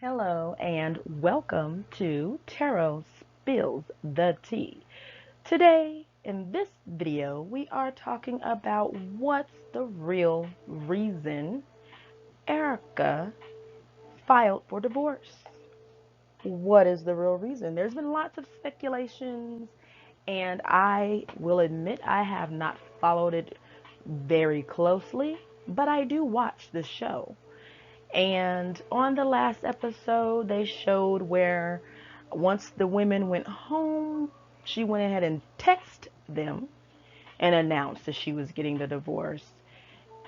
Hello and welcome to Tarot Spills the Tea. Today, in this video, we are talking about what's the real reason Erika filed for divorce. What is the real reason? There's been lots of speculations, and I will admit I have not followed it very closely, but I do watch the show. And on the last episode, they showed where once the women went home, she went ahead and texted them and announced that she was getting the divorce.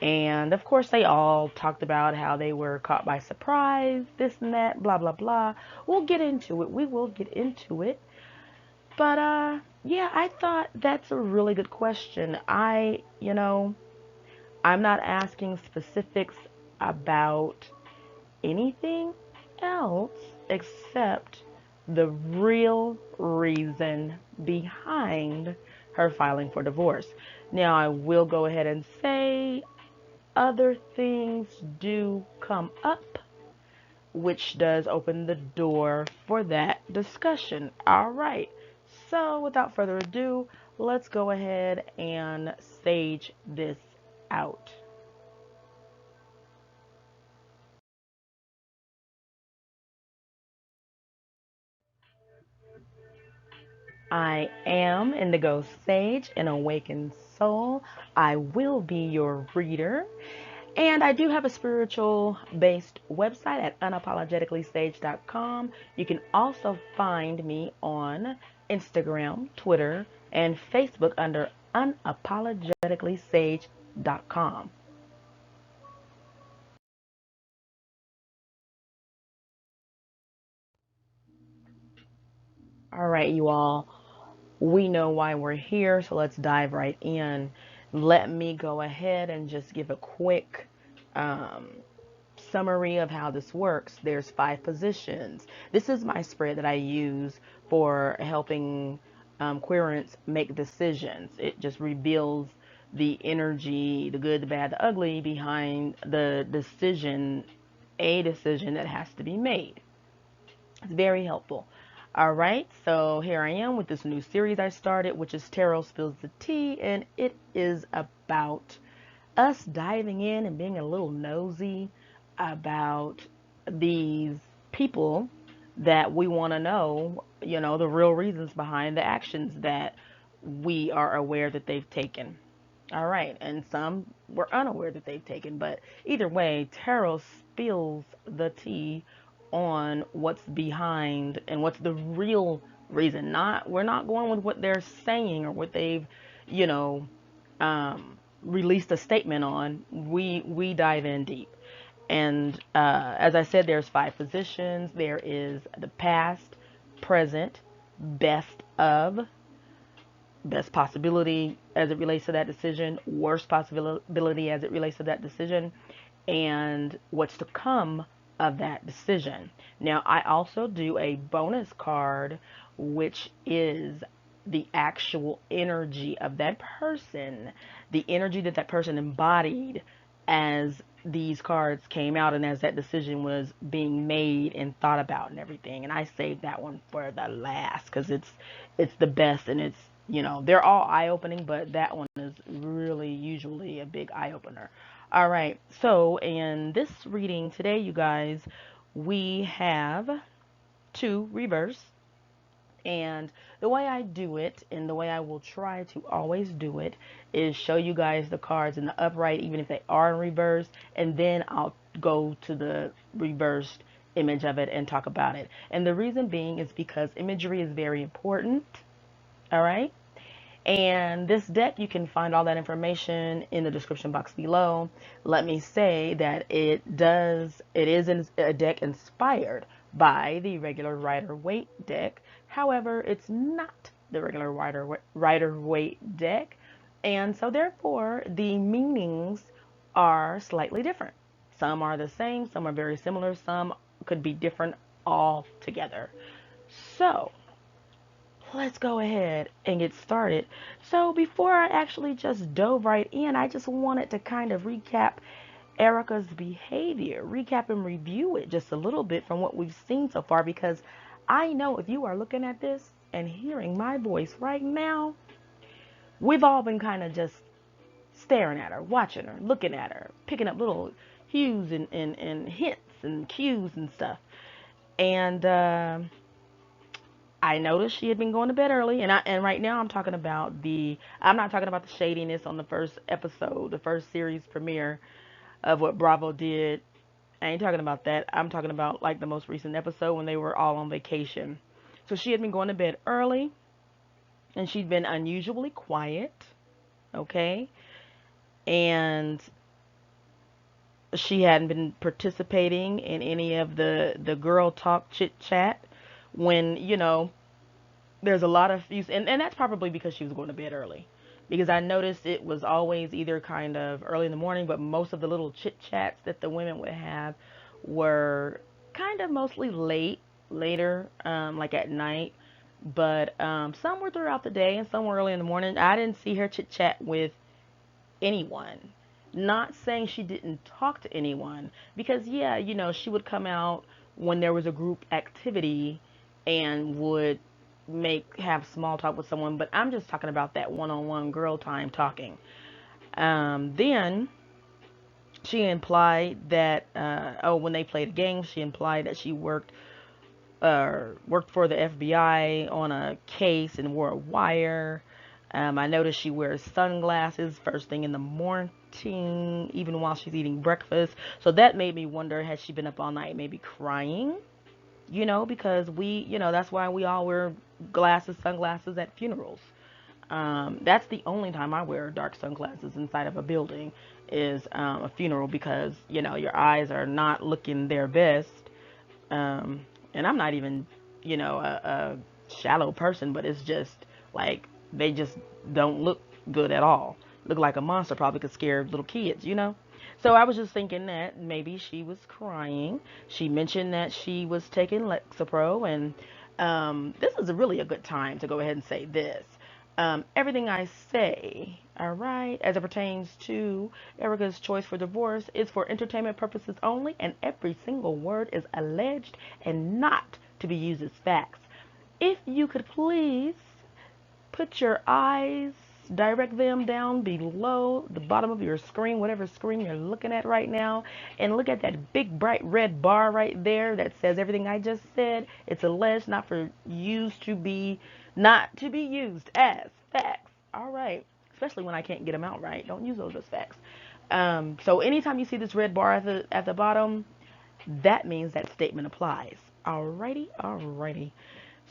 And of course, they all talked about how they were caught by surprise, this and that, blah, blah, blah. We'll get into it. We will get into it. But, yeah, I thought that's a really good question. I'm not asking specifics about anything else except the real reason behind her filing for divorce. Now, I will go ahead and say other things do come up, which does open the door for that discussion. All right. So, without further ado, let's go ahead and stage this out. I am Indigo Sage, an awakened soul. I will be your reader. And I do have a spiritual based website at unapologeticallysage.com. You can also find me on Instagram, Twitter, and Facebook under unapologeticallysage.com. All right, you all. We know why we're here, so let's dive right in. Let me go ahead and just give a quick um, summary of how this works. There's 5 positions. This is my spread that I use for helping querents make decisions. It just reveals the energy, the good, the bad, the ugly behind the decision, a decision that has to be made. It's very helpful. All right, so here I am with this new series I started, which is Tarot Spills the Tea, and it is about us diving in and being a little nosy about these people that we want to know, the real reasons behind the actions that we are aware that they've taken. All right, and some we're unaware that they've taken, but either way, tarot spills the tea on what's behind and what's the real reason. Not we're not going with what they're saying or what they've, you know, released a statement on. We dive in deep, and as I said, there's 5 positions. There is the past, present, best of, best possibility as it relates to that decision, worst possibility as it relates to that decision, and what's to come of that decision. Now, I also do a bonus card, which is the actual energy of that person, the energy that that person embodied as these cards came out and as that decision was being made and thought about and everything. And I saved that one for the last because it's the best, and it's, they're all eye-opening, but that one is really usually a big eye-opener. All right, so in this reading today, you guys, we have 2 reverse. And the way I do it, and the way I will try to always do it, is show you guys the cards in the upright, even if they are in reverse, and then I'll go to the reversed image of it and talk about it. And the reason being is because imagery is very important. All right. And this deck, you can find all that information in the description box below. Let me say that it is a deck inspired by the regular Rider-Waite deck. However, it's not the regular Rider-Waite deck. And so therefore, the meanings are slightly different. Some are the same, some are very similar, some could be different altogether. So, let's go ahead and get started. So before I actually just dove right in, I just wanted to kind of recap Erika's behavior, recap and review it just a little bit from what we've seen so far, because I know if you are looking at this and hearing my voice right now, we've all been kind of just staring at her, watching her, looking at her, picking up little hues and hints and cues and stuff. And I noticed she had been going to bed early, and right now I'm not talking about the shadiness on the first episode, the first series premiere of what Bravo did. I ain't talking about that. I'm talking about like the most recent episode when they were all on vacation. So she had been going to bed early, and she'd been unusually quiet, okay? And she hadn't been participating in any of the girl talk chit chat when, there's a lot of use, and that's probably because she was going to bed early. Because I noticed it was always either kind of early in the morning, but most of the little chit chats that the women would have were kind of mostly later, like at night. But some were throughout the day and some were early in the morning. I didn't see her chit chat with anyone. Not saying she didn't talk to anyone, because yeah, she would come out when there was a group activity and would have small talk with someone, but I'm just talking about that one-on-one girl time talking. Then she implied that when they played a game, she implied that she worked for the FBI on a case and wore a wire. I noticed she wears sunglasses first thing in the morning, even while she's eating breakfast. So that made me wonder, has she been up all night maybe crying? Because that's why we all wear sunglasses at funerals. That's the only time I wear dark sunglasses inside of a building is a funeral, because, your eyes are not looking their best. And I'm not even, a shallow person, but it's just like they just don't look good at all. Look like a monster, probably could scare little kids. So I was just thinking that maybe she was crying. She mentioned that she was taking Lexapro, and this is really a good time to go ahead and say this. Everything I say, all right, as it pertains to Erika's choice for divorce, is for entertainment purposes only, and every single word is alleged and not to be used as facts. If you could please put your eyes, direct them down below the bottom of your screen, whatever screen you're looking at right now, and look at that big bright red bar right there that says everything I just said. It's alleged, not to be used as facts. All right, especially when I can't get them out right. Don't use those as facts. So anytime you see this red bar at the bottom, that means that statement applies. Alrighty.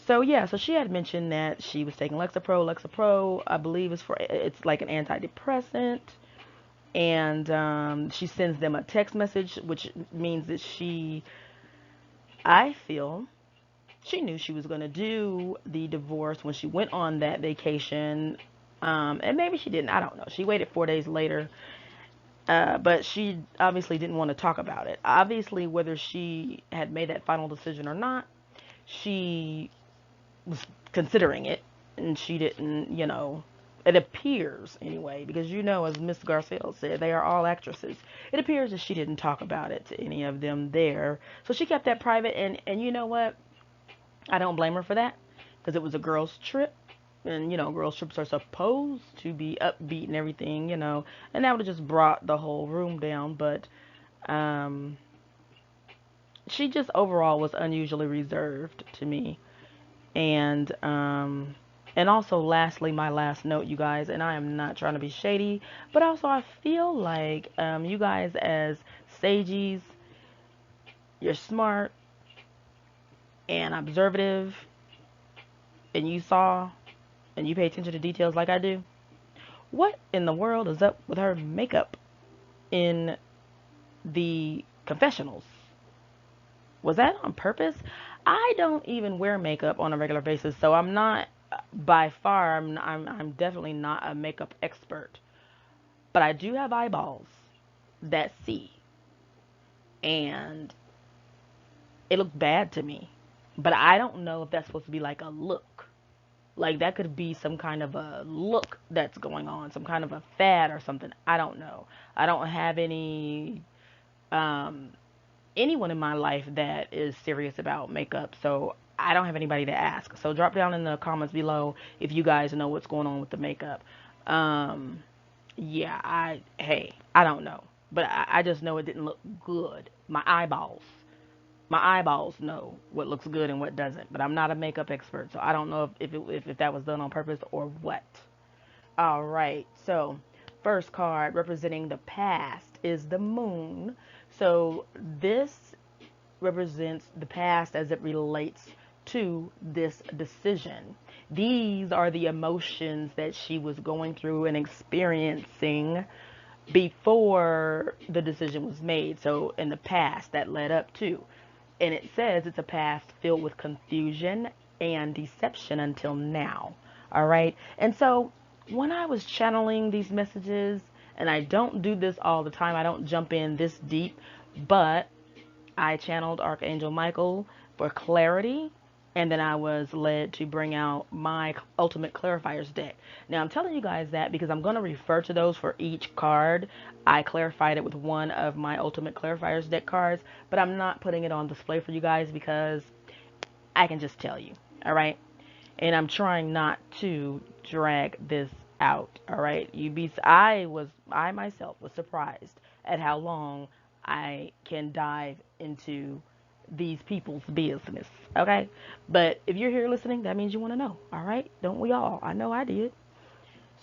So yeah, so she had mentioned that she was taking Lexapro. Lexapro, I believe, it's like an antidepressant, and she sends them a text message, which means that I feel, she knew she was going to do the divorce when she went on that vacation, and maybe she didn't. I don't know. She waited 4 days later, but she obviously didn't want to talk about it. Obviously, whether she had made that final decision or not, she was considering it, and she didn't, it appears anyway, because as Miss Garcelle said, they are all actresses. It appears that she didn't talk about it to any of them there, so she kept that private, and you know what, I don't blame her for that, because it was a girls trip, and girls trips are supposed to be upbeat and everything, and that would have just brought the whole room down. But she just overall was unusually reserved to me. And also, lastly, my last note, you guys, and I am not trying to be shady, but also I feel like you guys as sages, you're smart and observative, and you saw and you pay attention to details like I do. What in the world is up with her makeup in the confessionals? Was that on purpose? I don't even wear makeup on a regular basis, so I'm not, by far, I'm definitely not a makeup expert. But I do have eyeballs that see, and it looked bad to me. But I don't know if that's supposed to be like a look. Like that could be some kind of a look that's going on, some kind of a fad or something. I don't know. I don't have any anyone in my life that is serious about makeup. So I don't have anybody to ask. So drop down in the comments below if you guys know what's going on with the makeup. Um, yeah, I don't know. But I just know it didn't look good. My eyeballs know what looks good and what doesn't. But I'm not a makeup expert, so I don't know if that was done on purpose or what. All right, so first card representing the past is the moon. So this represents the past as it relates to this decision. These are the emotions that she was going through and experiencing before the decision was made. So in the past that led up to. And it says it's a past filled with confusion and deception until now. All right. And so when I was channeling these messages, and I don't do this all the time, I don't jump in this deep, but I channeled Archangel Michael for clarity, and then I was led to bring out my Ultimate Clarifiers deck. Now, I'm telling you guys that because I'm going to refer to those for each card. I clarified it with one of my Ultimate Clarifiers deck cards, but I'm not putting it on display for you guys because I can just tell you, all right? And I'm trying not to drag this out, all right? I myself was surprised at how long I can dive into these people's business, okay? But if you're here listening, that means you want to know, all right? Don't we all? I know I did.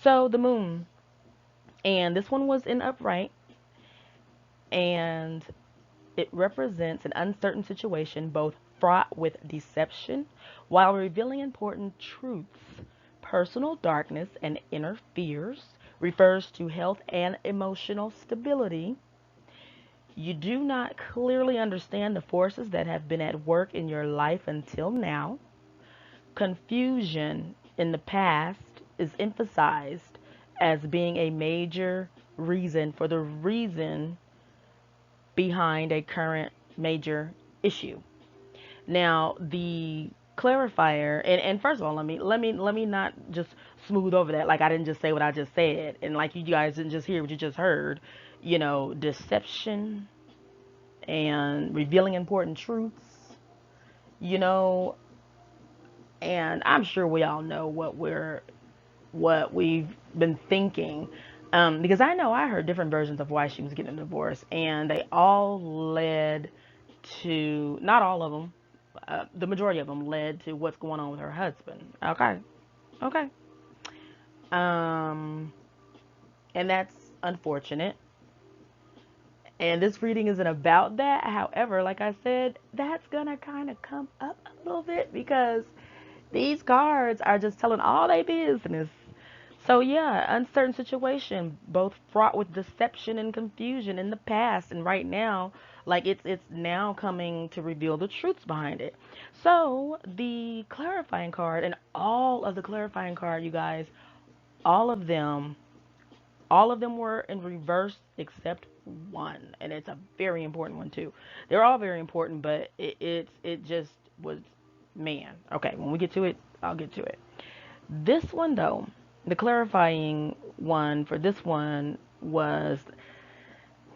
So the moon, and this one was in upright, and it represents an uncertain situation, both fraught with deception while revealing important truths. Personal darkness and inner fears refers to health and emotional stability. You do not clearly understand the forces that have been at work in your life until now. Confusion in the past is emphasized as being a major reason for the reason behind a current major issue. Now, the clarifier, and first of all, let me not just smooth over that like I didn't just say what I just said, and like you guys didn't just hear what you just heard. Deception and revealing important truths. You know, and I'm sure we all know what we've been thinking. Because I know I heard different versions of why she was getting a divorce, and they all led to, not all of them, the majority of them led to what's going on with her husband. Okay. Okay. Um, and that's unfortunate. And this reading isn't about that. However, like I said, that's going to kind of come up a little bit because these cards are just telling all their business. So yeah, uncertain situation, both fraught with deception and confusion in the past and right now, like it's now coming to reveal the truths behind it. So the clarifying card and all of the clarifying card, you guys, all of them, all of them were in reverse except one, and it's a very important one too. They're all very important, but it just was, man. Okay, when we get to it, I'll get to it. This one though, the clarifying one for this one was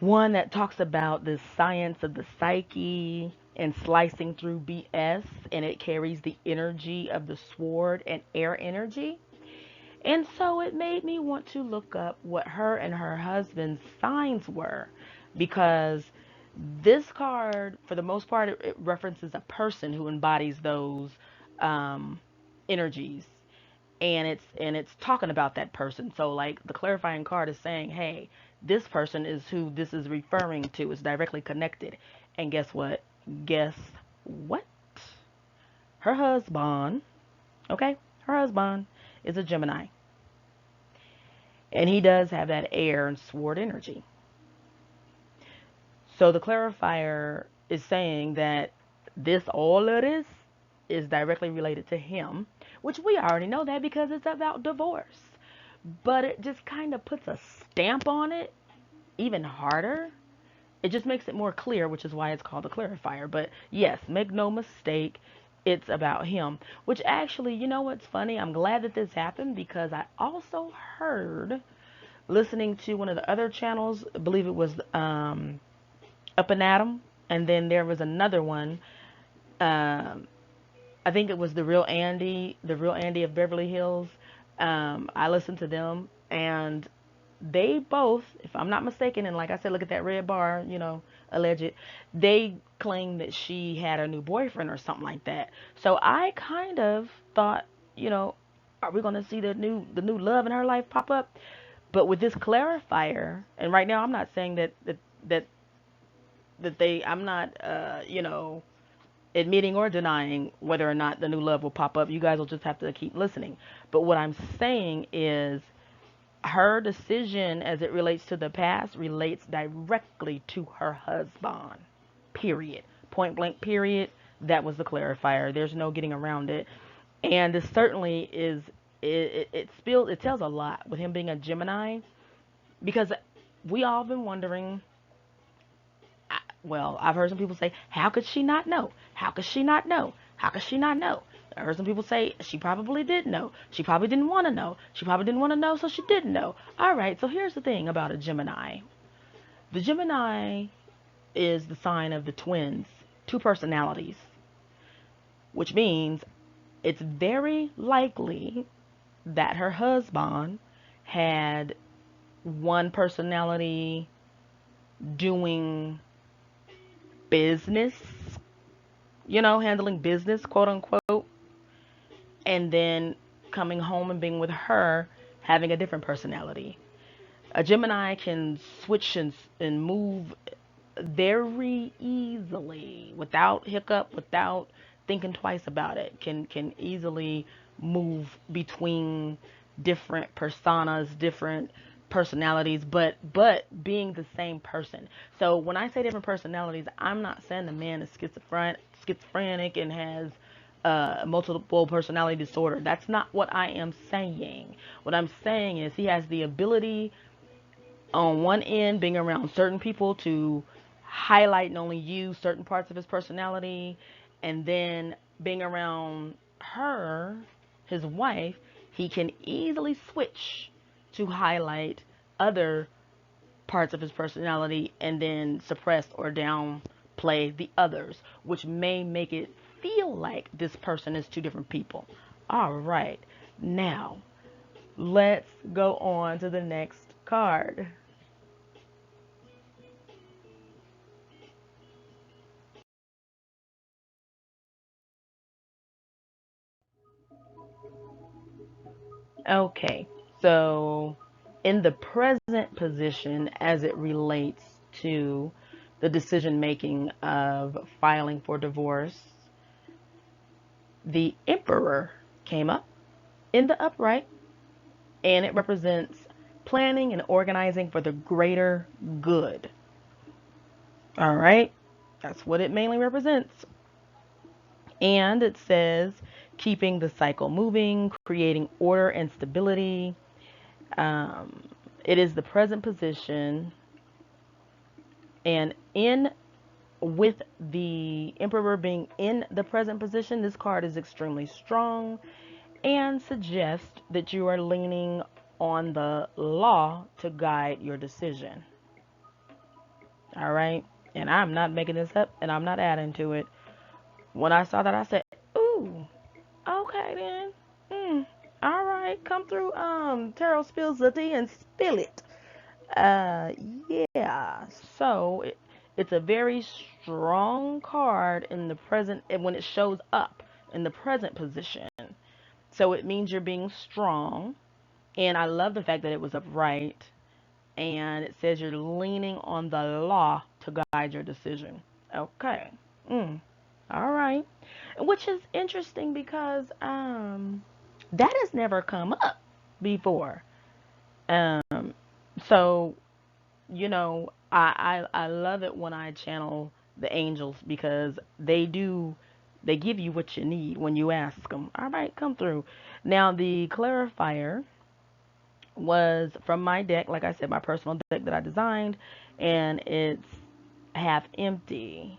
one that talks about the science of the psyche and slicing through BS, and it carries the energy of the sword and air energy. And so it made me want to look up what her and her husband's signs were, because this card, for the most part, it references a person who embodies those energies, and it's talking about that person. So like the clarifying card is saying, hey, this person is who this is referring to, is directly connected. And guess what? Guess what? Her husband, okay? Her husband is a Gemini. And he does have that air and sword energy. So the clarifier is saying that all of this is directly related to him, which we already know that because it's about divorce. But it just kind of puts a stamp on it even harder. It just makes it more clear, which is why it's called a clarifier. But yes, make no mistake, it's about him. Which actually, you know what's funny? I'm glad that this happened because I also heard, listening to one of the other channels, I believe it was up and at 'em. And then there was another one. Um, I think it was the real Andy of Beverly Hills. I listened to them, and they both, if I'm not mistaken, and like I said, look at that red bar, alleged, they claimed that she had a new boyfriend or something like that. So I kind of thought, you know, are we gonna see the new love in her life pop up? But with this clarifier, and right now I'm not saying that I'm not, admitting or denying whether or not the new love will pop up. You guys will just have to keep listening. But what I'm saying is her decision as it relates to the past relates directly to her husband. Period. Point blank, period. That was the clarifier. There's no getting around it. And it certainly is, it tells a lot with him being a Gemini, because we all been wondering. Well, I've heard some people say, how could she not know? How could she not know? How could she not know? I heard some people say she probably did know. She probably didn't want to know. She probably didn't want to know, so she didn't know. All right, so here's the thing about a Gemini. The Gemini is the sign of the twins, two personalities, which means it's very likely that her husband had one personality doing business, handling business, quote unquote, and then coming home and being with her, having a different personality. A Gemini can switch and move very easily without hiccup, without thinking twice about it. Can easily move between different personas, different personalities, but being the same person. So when I say different personalities, I'm not saying the man is schizophrenic and has multiple personality disorder. That's not what I am saying. What I'm saying is he has the ability on one end, being around certain people, to highlight and only use certain parts of his personality, and then being around her, his wife, he can easily switch to highlight other parts of his personality and then suppress or downplay the others, which may make it feel like this person is two different people. All right, now let's go on to the next card. Okay, so in the present position as it relates to the decision making of filing for divorce, the Emperor came up in the upright, and it represents planning and organizing for the greater good. All right, that's what it mainly represents. And it says keeping the cycle moving, creating order and stability. Um, it is the present position, and in with the Emperor being in the present position, this card is extremely strong and suggests that you are leaning on the law to guide your decision. All right, and I'm not making this up, and I'm not adding to it. When I saw that, I said, "Ooh, okay then. All right, come through. Tarot spills the tea and spill it." Uh, yeah. So it's a very strong card in the present, and when it shows up in the present position. So it means you're being strong, and I love the fact that it was upright, and it says you're leaning on the law to guide your decision. Okay. Mm. All right. Which is interesting because that has never come up before. Um, so I love it when I channel the angels, because they give you what you need when you ask them. All right, come through. Now the clarifier was from my deck, like I said, my personal deck that I designed, and it's half empty,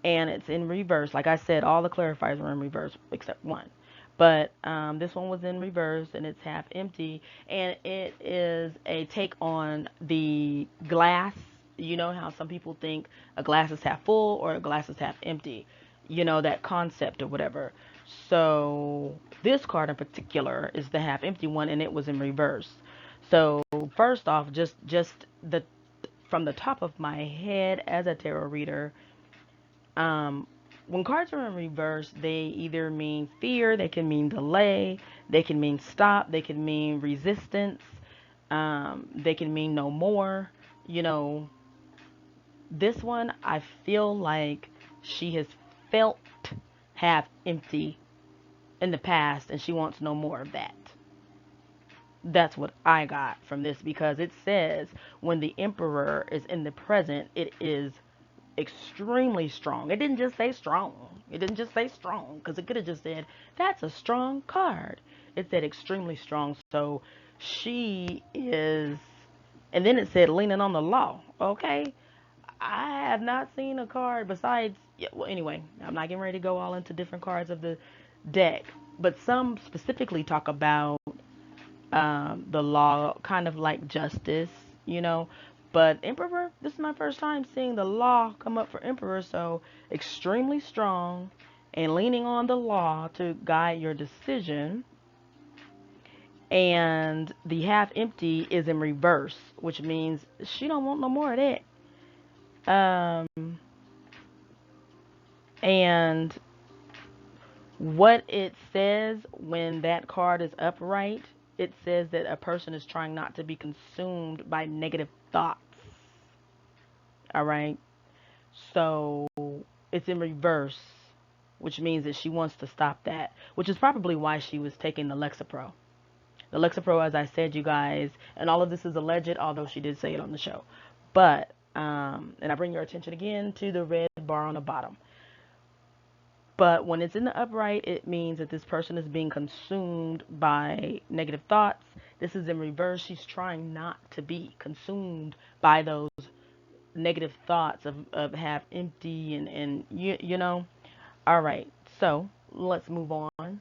and it's in reverse. Like I said, all the clarifiers were in reverse except one. But this one was in reverse, and it's half empty, and it is a take on the glass You know how some people think a glass is half full or a glass is half empty. You know, that concept or whatever. So this card in particular is the half empty one, and it was in reverse. So first off, just the from the top of my head as a tarot reader, um, when cards are in reverse, they either mean fear, they can mean delay, they can mean stop, they can mean resistance, they can mean no more. You know, this one, I feel like she has felt half empty in the past and she wants no more of that. That's what I got from this because it says when the Emperor is in the present, it is extremely strong. It didn't just say strong. It didn't just say strong because it could have just said that's a strong card. It said extremely strong. So she is, and then it said leaning on the law. Okay. I have not seen a card besides, yeah, well, anyway, I'm not getting ready to go all into different cards of the deck, but some specifically talk about the law, kind of like justice, you know. But Emperor, this is my first time seeing the law come up for Emperor, so extremely strong and leaning on the law to guide your decision. And the half empty is in reverse, which means she don't want no more of that. And what it says when that card is upright, it says that a person is trying not to be consumed by negative thoughts. All right. So it's in reverse, which means that she wants to stop that, which is probably why she was taking the Lexapro. The Lexapro, as I said, you guys, and all of this is alleged, although she did say it on the show. But, and I bring your attention again to the red bar on the bottom. But when it's in the upright, it means that this person is being consumed by negative thoughts. This is in reverse. She's trying not to be consumed by those negative thoughts of half empty and you know. All right, so let's move on.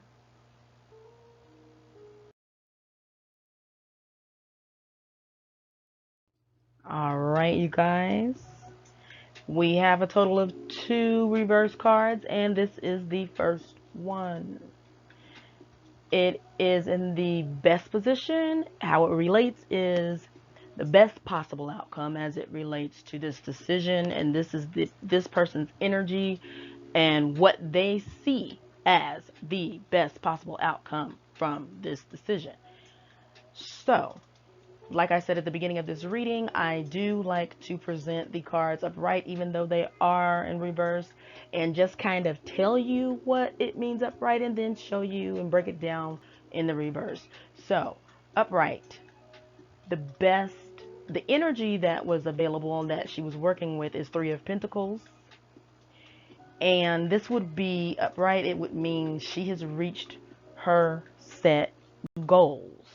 All right, you guys. We have a total of 2 reverse cards, and this is the first one. It is in the best position. How it relates is the best possible outcome as it relates to this decision, and this is this person's energy and what they see as the best possible outcome from this decision. So, like I said at the beginning of this reading, I do like to present the cards upright, even though they are in reverse, and just kind of tell you what it means upright and then show you and break it down in the reverse. So, upright, the best, the energy that was available and that she was working with is 3 of Pentacles. And this would be upright, it would mean she has reached her set goals.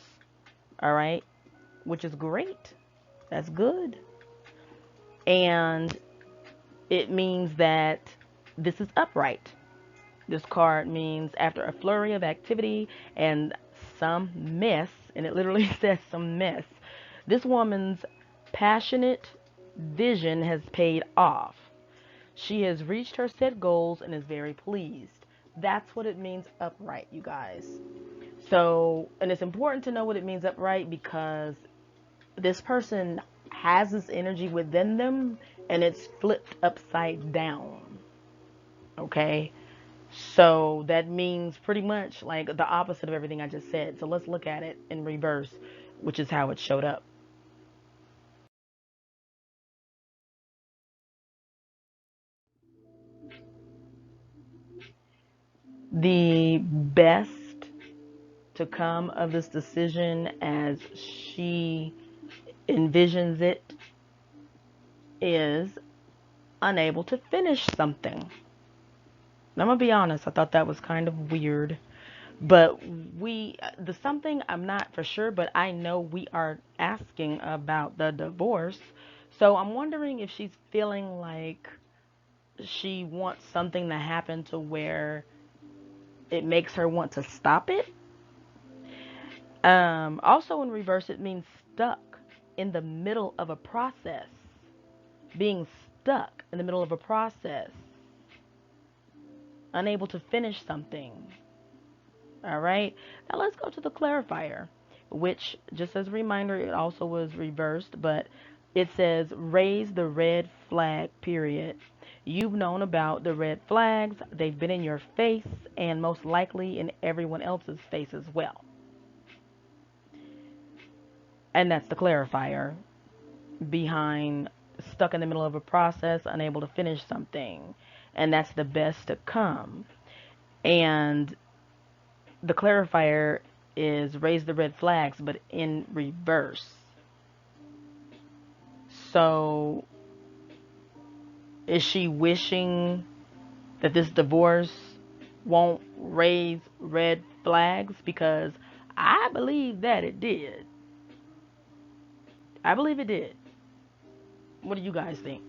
All right, which is great. That's good. And it means that this is upright. This card means after a flurry of activity and some mess, and it literally says some mess, this woman's passionate vision has paid off. She has reached her set goals and is very pleased. That's what it means upright, you guys. So, and it's important to know what it means upright because this person has this energy within them and it's flipped upside down. Okay? So that means pretty much like the opposite of everything I just said. So let's look at it in reverse, which is how it showed up. The best to come of this decision as she envisions it is unable to finish something. I'm gonna be honest, I thought that was kind of weird. But the something, I'm not for sure, but I know we are asking about the divorce. So I'm wondering if she's feeling like she wants something to happen to where it makes her want to stop it. Also in reverse, it means stuck in the middle of a process. being stuck in the middle of a process, unable to finish something. All right. Now let's go to the clarifier, which, just as a reminder, it also was reversed, but it says raise the red flag, period. You've known about the red flags. They've been in your face and most likely in everyone else's face as well. And that's the clarifier behind stuck in the middle of a process, unable to finish something. And that's the best to come. And the clarifier is raise the red flags, but in reverse. So is she wishing that this divorce won't raise red flags? Because I believe that it did. I believe it did. What do you guys think?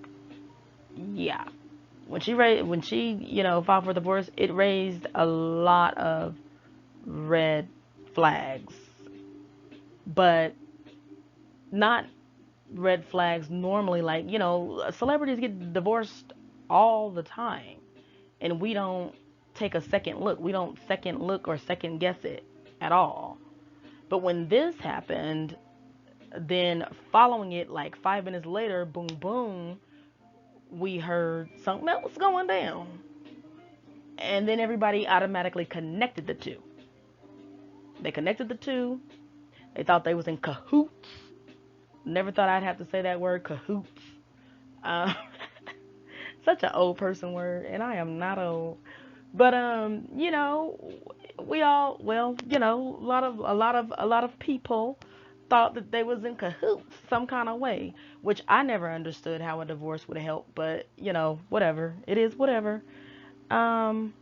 Yeah. When she filed for divorce, it raised a lot of red flags. But not red flags normally, like, celebrities get divorced all the time, and we don't take a second look. We don't second look or second guess it at all. But when this happened, then following it like 5 minutes later, boom, boom, we heard something else going down. And then everybody automatically connected the two. They connected the two. They thought they was in cahoots. Never thought I'd have to say that word, cahoots. Uh, such an old person word, and I am not old. But we all, well, a lot of people thought that they was in cahoots some kind of way, which I never understood how a divorce would help. But whatever it is, whatever. Um,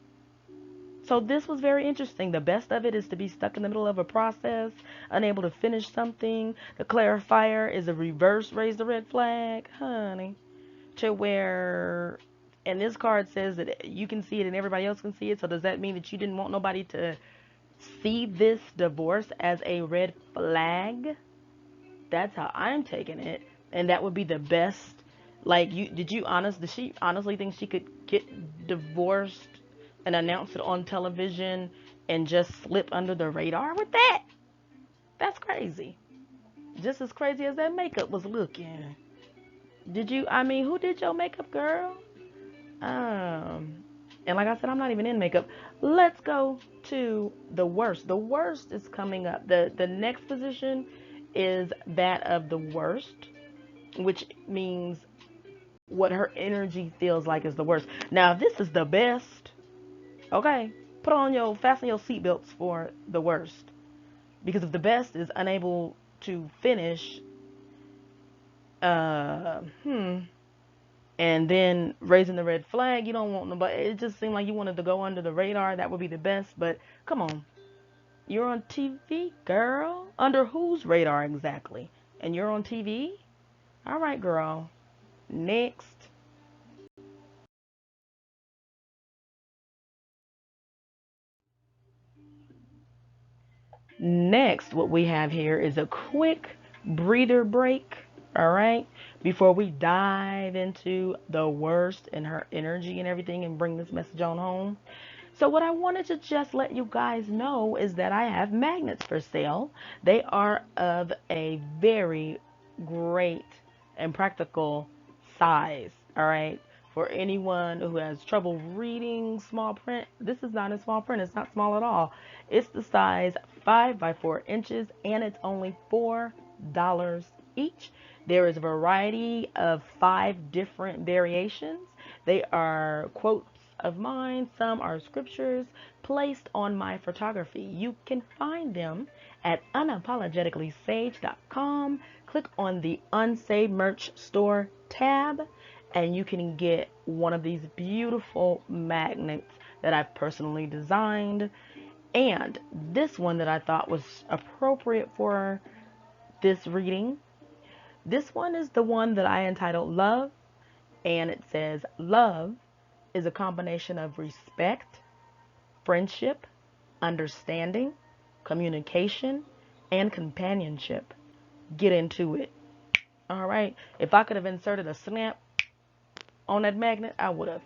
so this was very interesting. The best of it is to be stuck in the middle of a process, unable to finish something. The clarifier is a reverse raise the red flag, honey, to where, and this card says that you can see it and everybody else can see it. So does that mean that you didn't want nobody to see this divorce as a red flag? That's how I'm taking it. And that would be the best. Like, did she honestly think she could get divorced and announce it on television and just slip under the radar with that? That's crazy. Just as crazy as that makeup was looking. Who did your makeup, girl? Um, and like I said, I'm not even in makeup. Let's go to the worst. The worst is coming up. The next position is that of the worst, which means what her energy feels like is the worst. Now, if this is the best, okay, fasten your seatbelts for the worst. Because if the best is unable to finish, uh, hmm, and then raising the red flag, you don't want nobody. It just seemed like you wanted to go under the radar. That would be the best. But come on, you're on TV, girl. Under whose radar exactly? And you're on TV? All right, girl. Next. Next, what we have here is a quick breather break, all right, before we dive into the worst and her energy and everything and bring this message on home. So what I wanted to just let you guys know is that I have magnets for sale. They are of a very great and practical size, all right? For anyone who has trouble reading small print, this is not a small print. It's not small at all. It's the size 5 by 4 inches, and it's only $4 each. There is a variety of 5 different variations. They are quotes of mine. Some are scriptures placed on my photography. You can find them at unapologeticallysage.com. Click on the Unsaved Merch Store tab, and you can get one of these beautiful magnets that I've personally designed. And this one that I thought was appropriate for this reading. This one is the one that I entitled Love, and it says, love is a combination of respect, friendship, understanding, communication, and companionship. Get into it. All right. If I could have inserted a snap on that magnet, I would have.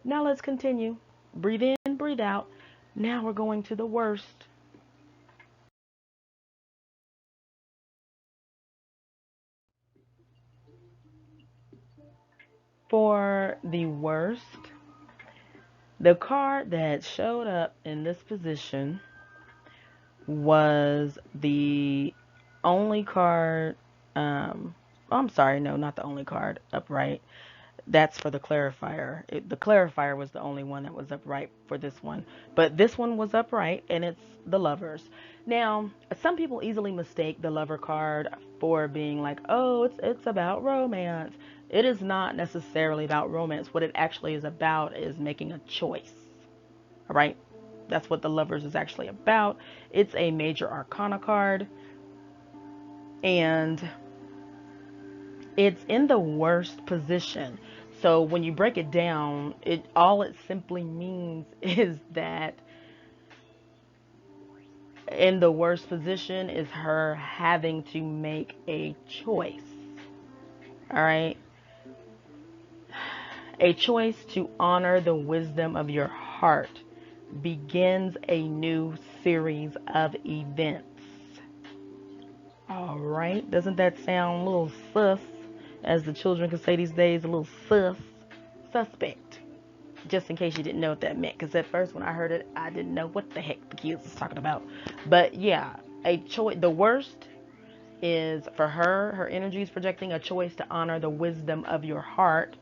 Now let's continue. Breathe in, breathe out. Now we're going to the worst. For the worst, the card that showed up in this position was the only card. I'm sorry, no, not the only card upright. That's for the clarifier. The clarifier was the only one that was upright for this one. But this one was upright, and it's the lovers. Now, some people easily mistake the lover card for being like, oh, it's about romance. It is not necessarily about romance. What it actually is about is making a choice. All right? That's what the lovers is actually about. It's a major arcana card, and it's in the worst position. So when you break it down, it simply means is that in the worst position is her having to make a choice. All right? A choice to honor the wisdom of your heart begins a new series of events. All right? Doesn't that sound a little sus, as the children can say these days, a little suspect? Just in case you didn't know what that meant, because at first when I heard it, I didn't know what the heck the kids was talking about. But yeah, a choice. The worst is for her. Her energy is projecting a choice to honor the wisdom of your heart.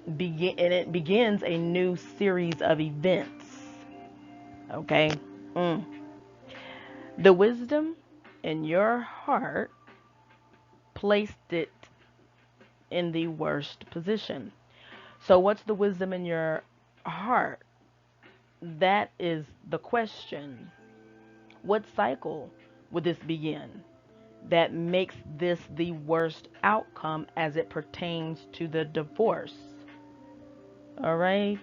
And it begins a new series of events. Okay, the wisdom in your heart placed it in the worst position. So what's the wisdom in your heart? That is the question. What cycle would this begin that makes this the worst outcome as it pertains to the divorce? All right.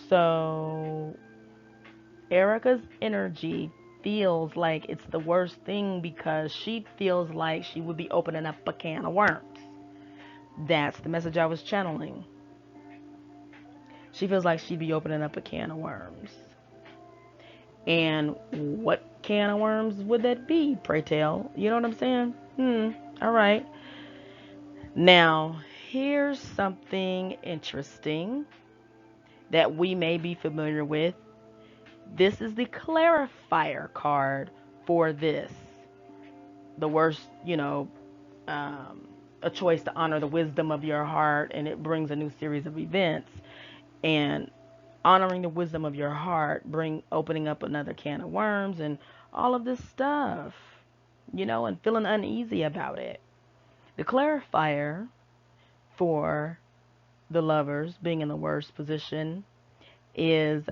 So Erika's energy feels like it's the worst thing because she feels like she would be opening up a can of worms. That's the message I was channeling. She feels like she'd be opening up a can of worms. And what can of worms would that be, pray tell? You know what I'm saying? All right. Now, here's something interesting that we may be familiar with. This is the clarifier card for this. The worst, a choice to honor the wisdom of your heart, and it brings a new series of events. And honoring the wisdom of your heart opening up another can of worms and all of this stuff, and feeling uneasy about it. The clarifier for the lovers being in the worst position is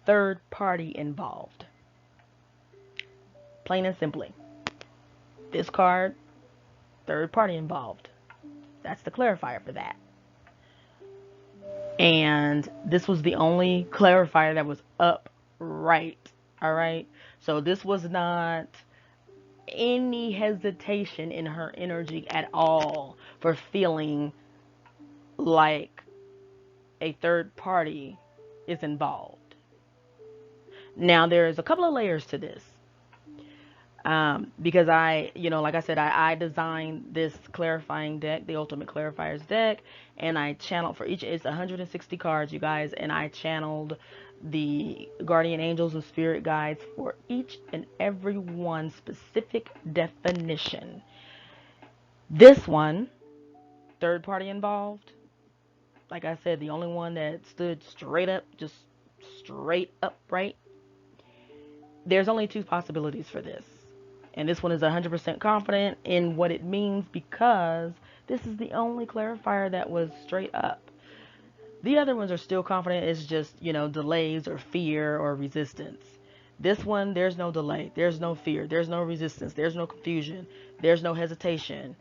third party involved. Plain and simply. This card, third party involved. That's the clarifier for that. And this was the only clarifier that was upright. All right. So this was not any hesitation in her energy at all for feeling like a third party is involved. Now, there's a couple of layers to this. Because like I said, I designed this clarifying deck, the Ultimate Clarifiers deck, and I channeled for each, it's 160 cards, you guys, and I channeled the guardian angels and spirit guides for each and every one specific definition. This one, third party involved, like I said, the only one that stood straight up, just straight upright. There's only two possibilities for this. And this one is 100% confident in what it means because this is the only clarifier that was straight up. The other ones are still confident. It's just, delays or fear or resistance. This one, there's no delay. There's no fear. There's no resistance. There's no confusion. There's no hesitation.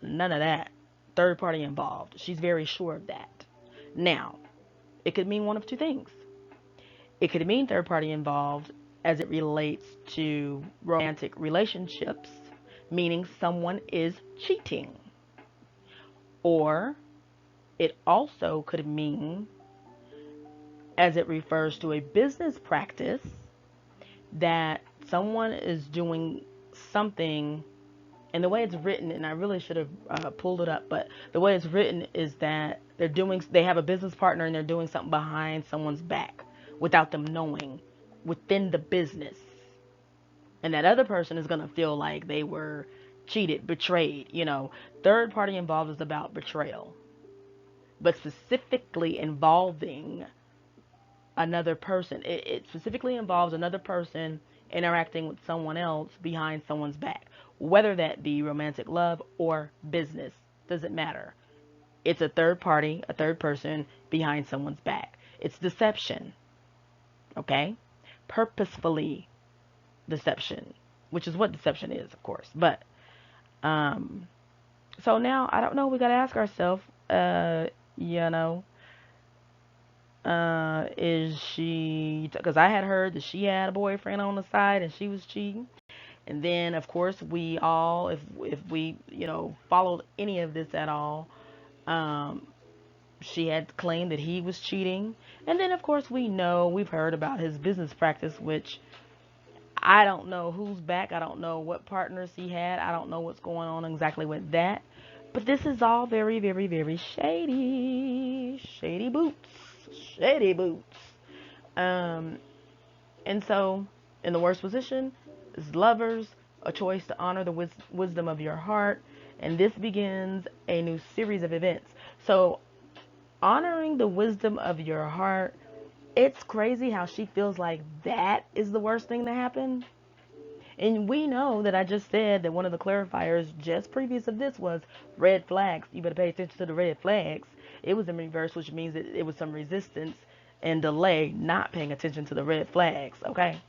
None of that. Third party involved. She's very sure of that. Now, it could mean one of two things. It could mean third party involved as it relates to romantic relationships, meaning someone is cheating. Or It also could mean, as it refers to a business practice, that someone is doing something. And the way it's written, and I really should have pulled it up, but the way it's written is that they have a business partner and they're doing something behind someone's back without them knowing, within the business. And that other person is going to feel like they were cheated, betrayed. Third party involved is about betrayal, but specifically involving another person. It specifically involves another person interacting with someone else behind someone's back, whether that be romantic love or business. Doesn't matter. It's a third party, a third person behind someone's back. It's deception. Okay? Purposefully deception, which is what deception is, of course. But so now I don't know. We got to ask ourselves, you know, is she, because I had heard that she had a boyfriend on the side and she was cheating. And then, of course, we all, if we, followed any of this at all, um, she had claimed that he was cheating. And then, of course, we've heard about his business practice, which I don't know who's back. I don't know what partners he had. I don't know what's going on exactly with that. But this is all very, very, very shady. Shady boots. Shady boots. Um, and so, in the worst position is lovers, a choice to honor the wisdom of your heart. And this begins a new series of events. So, honoring the wisdom of your heart, it's crazy how she feels like that is the worst thing to happen. And we know that I just said that one of the clarifiers just previous of this was red flags. You better pay attention to the red flags. It was in reverse, which means that it was some resistance and delay not paying attention to the red flags, okay?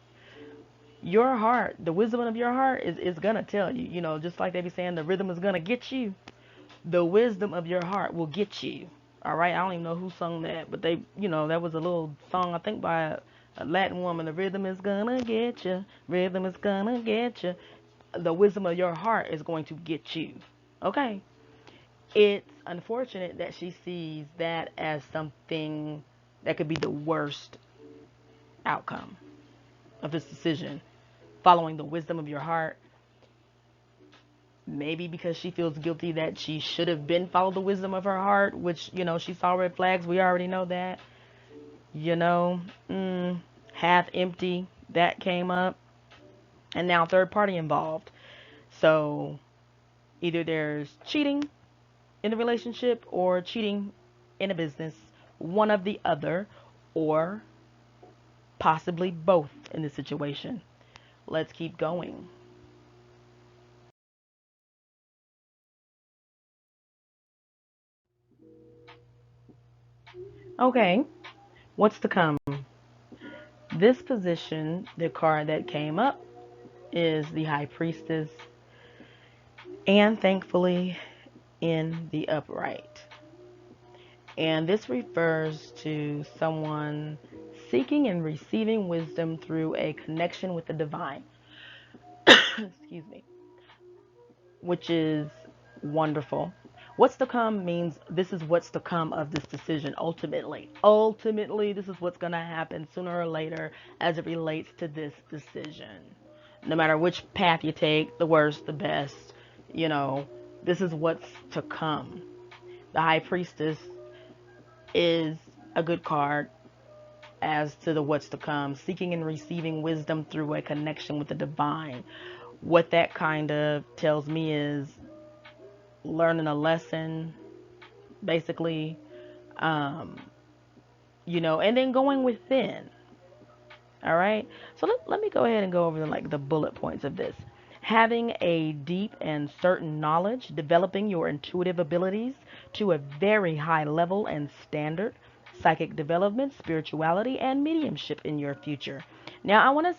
Your heart, the wisdom of your heart is going to tell you, just like they be saying the rhythm is going to get you. The wisdom of your heart will get you. All right, I don't even know who sung that, but that was a little song, I think, by a Latin woman. The rhythm is gonna get you. Rhythm is gonna get you. The wisdom of your heart is going to get you. Okay. It's unfortunate that she sees that as something that could be the worst outcome of this decision. Following the wisdom of your heart. Maybe because she feels guilty that she should have been followed the wisdom of her heart, which, she saw red flags. We already know that. You know, half empty, that came up. And now third party involved. So either there's cheating in the relationship or cheating in a business, one of the other, or possibly both in this situation. Let's keep going. Okay, what's to come? This position, the card that came up is the High Priestess, and thankfully in the upright. And this refers to someone seeking and receiving wisdom through a connection with the divine. Excuse me. Which is wonderful. What's to come means this is what's to come of this decision ultimately. Ultimately, this is what's going to happen sooner or later as it relates to this decision. No matter which path you take, the worst, the best, you know, this is what's to come. The High Priestess is a good card as to the what's to come, seeking and receiving wisdom through a connection with the divine. What that kind of tells me is learning a lesson, basically, um, and then going within. All right. So let me go ahead and go over the bullet points of this. Having a deep and certain knowledge, developing your intuitive abilities to a very high level and standard, psychic development, spirituality, and mediumship in your future. Now, I want to